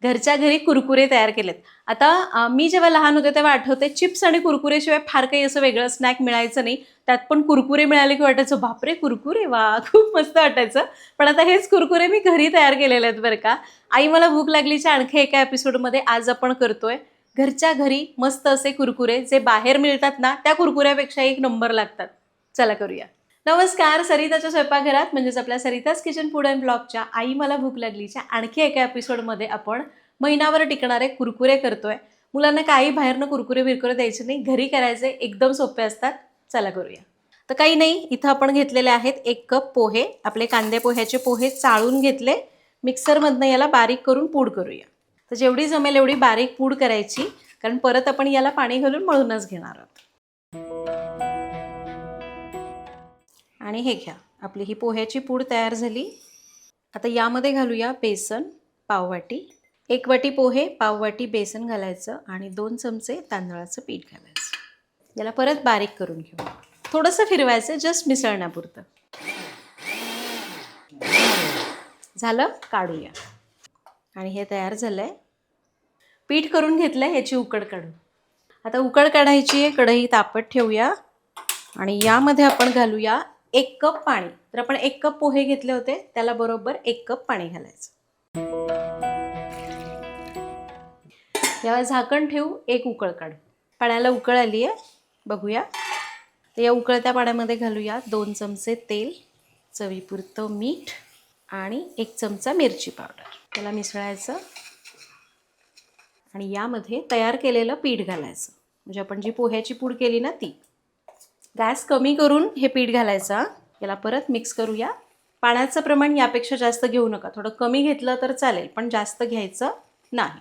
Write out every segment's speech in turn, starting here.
घरच्या घरी कुरकुरे तयार केलेत. आता मी जेव्हा लहान होते तेव्हा आठवते चिप्स आणि कुरकुरेशिवाय फार काही असं वेगळं स्नॅक मिळायचं नाही. त्यात पण कुरकुरे मिळाले की वाटायचं बापरे कुरकुरे वा खूप मस्त वाटायचं. पण आता हेच कुरकुरे मी घरी तयार केलेले आहेत बरं का. आई मला भूक लागलीच्या आणखी एका एपिसोडमध्ये आज आपण करतोय घरच्या घरी मस्त असे कुरकुरे जे बाहेर मिळतात ना त्या कुरकुऱ्यापेक्षा एक नंबर लागतात. चला करूया. नमस्कार, सरिताच्या स्वयंपाकघरात म्हणजेच आपल्या सरिताज किचन फूड अँड ब्लॉगच्या आई मला भूक लागलीच्या आणखी एका एपिसोडमध्ये आपण महिनाभर टिकणारे कुरकुरे करतोय. मुलांना काही बाहेरनं कुरकुरे बिरकुरे द्यायचे नाही, घरी करायचे, एकदम सोपे असतात. चला करूया. तर काही नाही, इथं आपण घेतलेले आहेत 1 कप पोहे. आपले कांदे पोह्याचे पोहे चाळून घेतले, मिक्सरमधनं याला बारीक करून पूड करूया. तर जेवढी जमेल एवढी बारीक पूड करायची, कारण परत आपण याला पाणी घालून मळूनच घेणार आहोत. आणि हे घ्या, आपली ही पोह्याची पूड तयार झाली. आता यामध्ये घालूया बेसन पाववाटी. 1 वाटी पोहे, पाववाटी बेसन घालायचं आणि 2 चमचे तांदळाचं पीठ घालायचं. याला परत बारीक करून घेऊ. थोडंसं फिरवायचं, जस्ट मिसळण्यापुरतं. झालं, काढूया. आणि हे तयार झालंय. पीठ करून घेतलंय, ह्याची उकड काढू. आता उकड काढायची आहे, कढई तापत ठेवूया आणि यामध्ये आपण घालूया 1 कप पाणी. तर आपण 1 कप पोहे घेतले होते त्याला बरोबर 1 कप पाणी घालायचं. यावर झाकण ठेवू, 1 उकळ काढू. पाण्याला उकळ आली आहे, बघूया. तर या उकळत्या पाण्यामध्ये घालूया 2 चमचे तेल, चवीपुरतं मीठ आणि 1 चमचा मिरची पावडर. त्याला मिसळायचं आणि यामध्ये तयार केलेलं पीठ घालायचं, म्हणजे आपण जी पोह्याची पूड केली ना ती. गॅस कमी करून हे पीठ घालायचं. याला परत मिक्स करूया. पाण्याचं प्रमाण यापेक्षा जास्त घेऊ नका, थोडं कमी घेतलं तर चालेल, पण जास्त घ्यायचं नाही.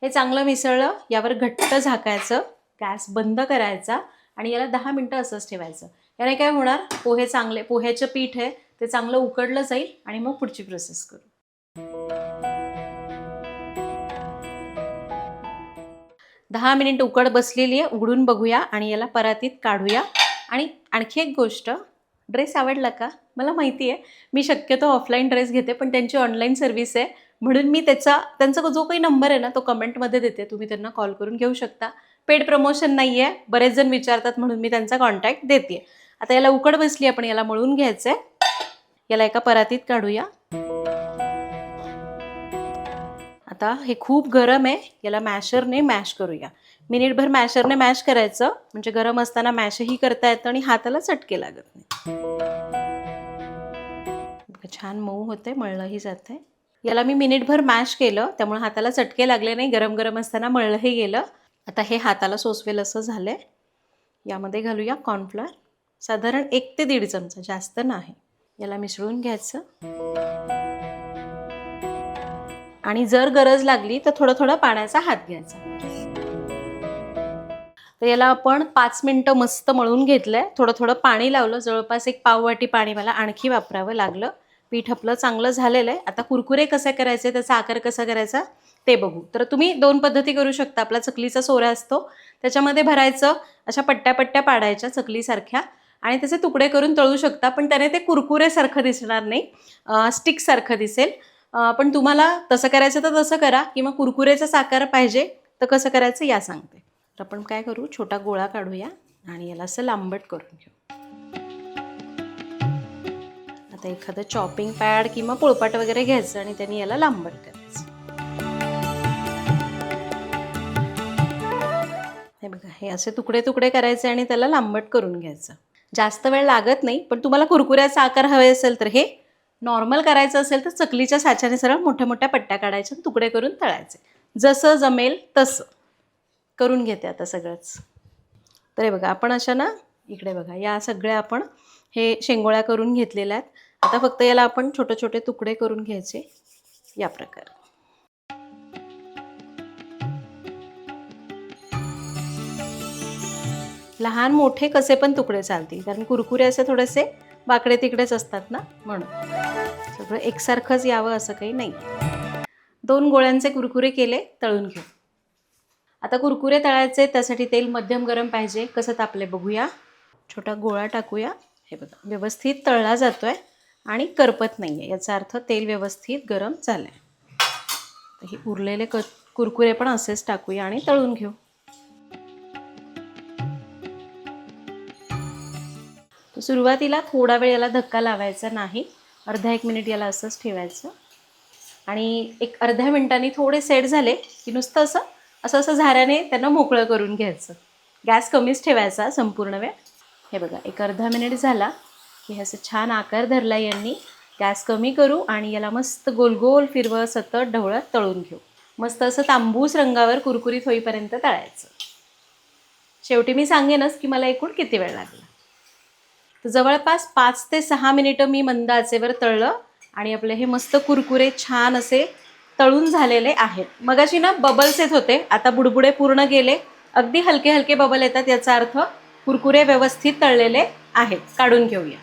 हे चांगलं मिसळलं, यावर घट्ट झाकायचं, गॅस बंद करायचा आणि याला 10 मिनटं असंच ठेवायचं. याने काय होणार, पोहे चांगले, पोह्याचं पीठ आहे ते चांगलं उकडलं जाईल आणि मग पुढची प्रोसेस करू. 10 मिनिट उकड बसलेली आहे, उघडून बघूया आणि याला परातीत काढूया. आणि आणखी एक गोष्ट, ड्रेस आवडला का? मला माहिती आहे मी शक्यतो ऑफलाईन ड्रेस घेते, पण त्यांची ऑनलाईन सर्व्हिस आहे म्हणून मी त्यांचा जो काही नंबर आहे ना तो कमेंटमध्ये देते, तुम्ही त्यांना कॉल करून घेऊ शकता. पेड प्रमोशन नाही आहे, बरेच जण विचारतात म्हणून मी त्यांचा कॉन्टॅक्ट देते. आता याला उकड बसली, आपण याला मळून घ्यायचं आहे. याला एका परातीत काढूया. आता हे खूप गरम आहे, याला मॅशरने मॅश करूया. मिनिटभर मॅशरने मॅश करायचं, म्हणजे गरम असताना मॅशही करता येतं आणि हाताला चटके लागत नाही. छान मऊ होते, मळलंही जाते. याला मी मिनिटभर मॅश केलं, त्यामुळे हाताला चटके लागले नाही, गरम गरम असताना मळलंही गेलं. आता हे हाताला सोसवेल असं झालंय. यामध्ये घालूया कॉर्नफ्लोअर, साधारण 1 ते 1.5 चमचा, जास्त नाही. याला मिसळून घ्यायचं आणि जर गरज लागली तर थोडं थोडं पाण्याचा हात घ्यायचा. तर याला आपण 5 मिनिटं मस्त मळून घेतलंय. थोडं थोडं पाणी लावलं, जवळपास 1 पाववाटी पाणी मला आणखी वापरावं लागलं. पीठ आपलं चांगलं झालेलं आहे. आता कुरकुरे कसे करायचे, त्याचा आकार कसा करायचा ते बघू. तर तुम्ही 2 पद्धती करू शकता. आपला चकलीचा सोरा असतो त्याच्यामध्ये भरायचं, अशा पट्ट्या पट्ट्या पाडायच्या चकलीसारख्या आणि त्याचे तुकडे करून तळू शकता, पण त्याने ते कुरकुरेसारखं दिसणार नाही, स्टिकसारखं दिसेल. पण तुम्हाला तसं करायचं तर तसं करा, किंवा कुरकुरेचा आकार पाहिजे तर कसं करायचं या सांगते. तर आपण काय करू, छोटा गोळा काढूया आणि याला असं लांबट करून घेऊ. आता एखादं चॉपिंग पॅड किंवा पोळपाट वगैरे घ्यायचं आणि त्यांनी याला लांबट करायचं. हे बघा, हे असे तुकडे तुकडे करायचे आणि त्याला लांबट करून घ्यायचं. जास्त वेळ लागत नाही, पण तुम्हाला कुरकुऱ्याचा आकार हवे असेल तर हे नॉर्मल करायचं असेल तर चकलीच्या साच्याने सरळ मोठ्या मोठ्या पट्ट्या काढायच्या, तुकडे करून तळायचे. जसं जमेल तसं करून घेते आता सगळंच. तर हे बघा, आपण अशा ना, इकडे बघा, या सगळ्या आपण हे शेंगोळ्या करून घेतलेल्या आहेत. आता फक्त याला आपण छोटे छोटे तुकडे करून घ्यायचे या प्रकारे. लहान मोठे कसे पण तुकडे चालतील, कारण कुरकुरे असे थोडेसे वाकडे तिकडेच असतात ना, म्हणून सगळं एकसारखंच यावं असं काही नाही. 2 गोळ्यांचे कुरकुरे केले, तळून घेऊ. आता कुरकुरे तळायचे, त्यासाठी तेल मध्यम गरम पाहिजे. कसं तापले बघूया. छोटा गोळा टाकूया. हे बघा, व्यवस्थित तळला जातोय आणि करपत नाही आहे, याचा अर्थ तेल व्यवस्थित गरम झालं आहे. तर हे उरलेले कुरकुरे पण असेच टाकूया आणि तळून घेऊ. तर सुरुवातीला थोडा वेळ याला धक्का लावायचा नाही, अर्धा 1 मिनिट याला असंच ठेवायचं आणि एक अर्ध्या मिनिटांनी थोडे सेट झाले की नुसतं असं असं असं झाऱ्याने त्यांना मोकळं करून घ्यायचं. गॅस कमीच ठेवायचा संपूर्ण वेळ. हे बघा एक अर्धा मिनिट झाला की हे असं छान आकार धरला यांनी. गॅस कमी करू आणि याला मस्त गोल गोल फिरवत सतत ढवळत तळून घेऊ. मस्त असं तांबूस रंगावर कुरकुरीत होईपर्यंत तळायचं. शेवटी मी सांगेनच की मला एकूण किती वेळ लागला. तर जवळपास 5 ते 6 मिनिटं मी मंद आचेवर तळलं आणि आपले हे मस्त कुरकुरे छान असे तळून झालेले आहेत. मगाशी ना बबल्स येत होते, आता बुडबुडे पूर्ण गेले. अगदी हलके हलके बबल येतात, याचा अर्थ कुरकुरे व्यवस्थित तळलेले आहेत. काढून घेऊया.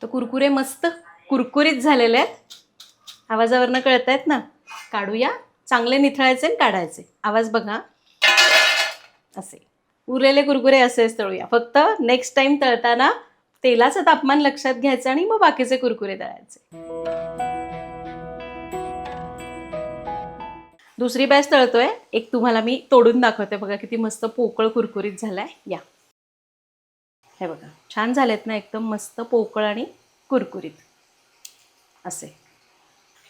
तर कुरकुरे मस्त कुरकुरीत झालेले आहेत. आवाजावरनं कळत आहेत ना. काढूया. चांगले निथळायचे आणि काढायचे. आवाज बघा. असे उरलेले कुरकुरे असेच तळूया. फक्त नेक्स्ट टाइम तळताना तेलाचं तापमान लक्षात घ्यायचं आणि मग बाकीचे कुरकुरे तळायचे. दुसरी बॅच तळतोय. एक तुम्हाला मी तोडून दाखवते. बघा किती मस्त पोकळ कुरकुरीत झालाय. या हे बघा छान झालेत ना, एकदम मस्त पोकळ आणि कुरकुरीत असे.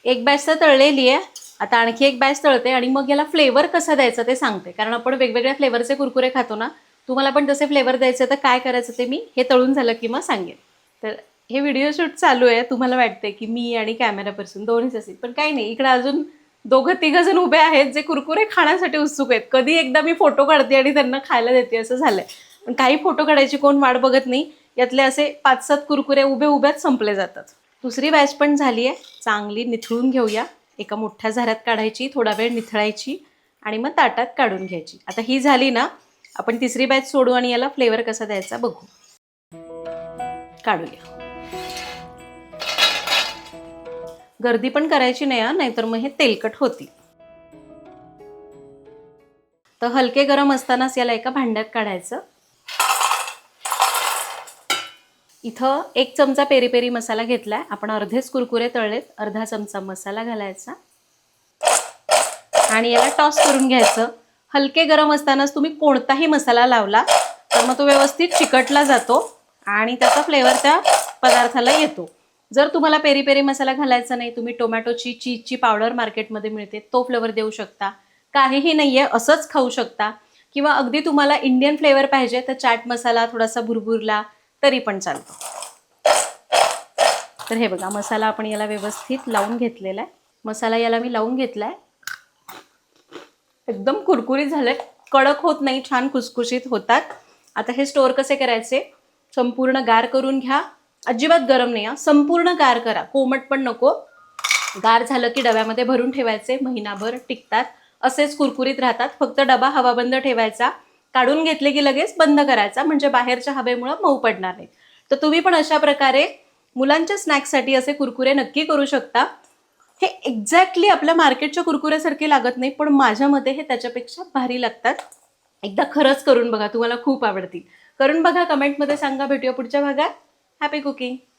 एक बॅच तर तळलेली आहे. आता आणखी एक बॅच तळते आणि मग याला फ्लेवर कसा द्यायचा ते सांगते. कारण आपण वेगवेगळ्या फ्लेवरचे कुरकुरे खातो ना. तुम्हाला पण तसे फ्लेवर द्यायचे तर काय करायचं ते मी हे तळून झालं की मग सांगेन. तर हे व्हिडिओ शूट चालू आहे. तुम्हाला वाटते की मी आणि कॅमेरा पर्सन दोन्हीच असेल, पण काही नाही. इकडे अजून 2-3 जण उभे आहेत जे कुरकुरे खाण्यासाठी उत्सुक आहेत. कधी एकदा मी फोटो काढते आणि त्यांना खायला देते असं झालंय. पण काही फोटो काढायची कोण वाट बघत नाही. यातले असे 5-7 कुरकुरे उभे उभ्याच संपले जातात. दुसरी बॅच पण झाली आहे. चांगली निथळून घेऊया. एका मोठ्या झाऱ्यात काढायची, थोडा वेळ निथळायची आणि मग ताटात काढून घ्यायची. आता ही झाली ना, आपण तिसरी बॅच सोडू आणि याला फ्लेवर कसा द्यायचा बघू. काढूया. गर्दी पण करायची नाही हा, नाहीतर मग हे तेलकट होती. तर हलके गरम असतानाच याला एका भांड्यात काढायचं. इथं 1 चमचा पेरी पेरी मसाला घेतलाय. आपण अर्धेच कुरकुरे तळलेत. अर्धा चमचा मसाला घालायचा आणि याला टॉस करून घ्यायचं. हलके गरम असतानाच तुम्ही कोणताही मसाला लावला तर मग तो व्यवस्थित चिकटला जातो आणि त्याचा फ्लेवर त्या पदार्थाला येतो. जर तुम्हाला पेरी पेरी मसाला घालायचा नाही, तुम्ही टोमॅटोची चीजची पावडर मार्केटमध्ये मिळते तो फ्लेवर देऊ शकता. काहीही नाही आहे असंच खाऊ शकता. किंवा अगदी तुम्हाला इंडियन फ्लेवर पाहिजे तर चाट मसाला थोडासा भुरभुरला तरी पण चालतो. तर हे बघा मसाला आपण याला व्यवस्थित लावून घेतलेला आहे. मसाला याला मी लावून घेतलाय. एकदम कुरकुरीत झाले, कडक होत नाही, छान खुसखुशीत होतात. आता हे स्टोअर कसे करायचे, संपूर्ण गार करून घ्या. अजिबात गरम नाही हा, संपूर्ण गार करा, कोमट पण नको. गार झालं की डब्यामध्ये भरून ठेवायचे, महिनाभर टिकतात. असेच कुरकुरीत राहतात. फक्त डबा हवाबंद ठेवायचा. काढून घेतले की लगेच बंद करायचा, म्हणजे बाहेरच्या हवेमुळे मऊ पडणार नाही. तर तुम्ही पण अशा प्रकारे मुलांच्या स्नॅक्ससाठी असे कुरकुरे नक्की करू शकता. हे एक्झॅक्टली आपल्या मार्केटच्या कुरकुऱ्यासारखे लागत नाही, पण माझ्या मते हे त्याच्यापेक्षा भारी लागतात. एकदा खरंच करून बघा, तुम्हाला खूप आवडतील. करून बघा, कमेंटमध्ये सांगा. भेटूया पुढच्या भागात. Happy cooking.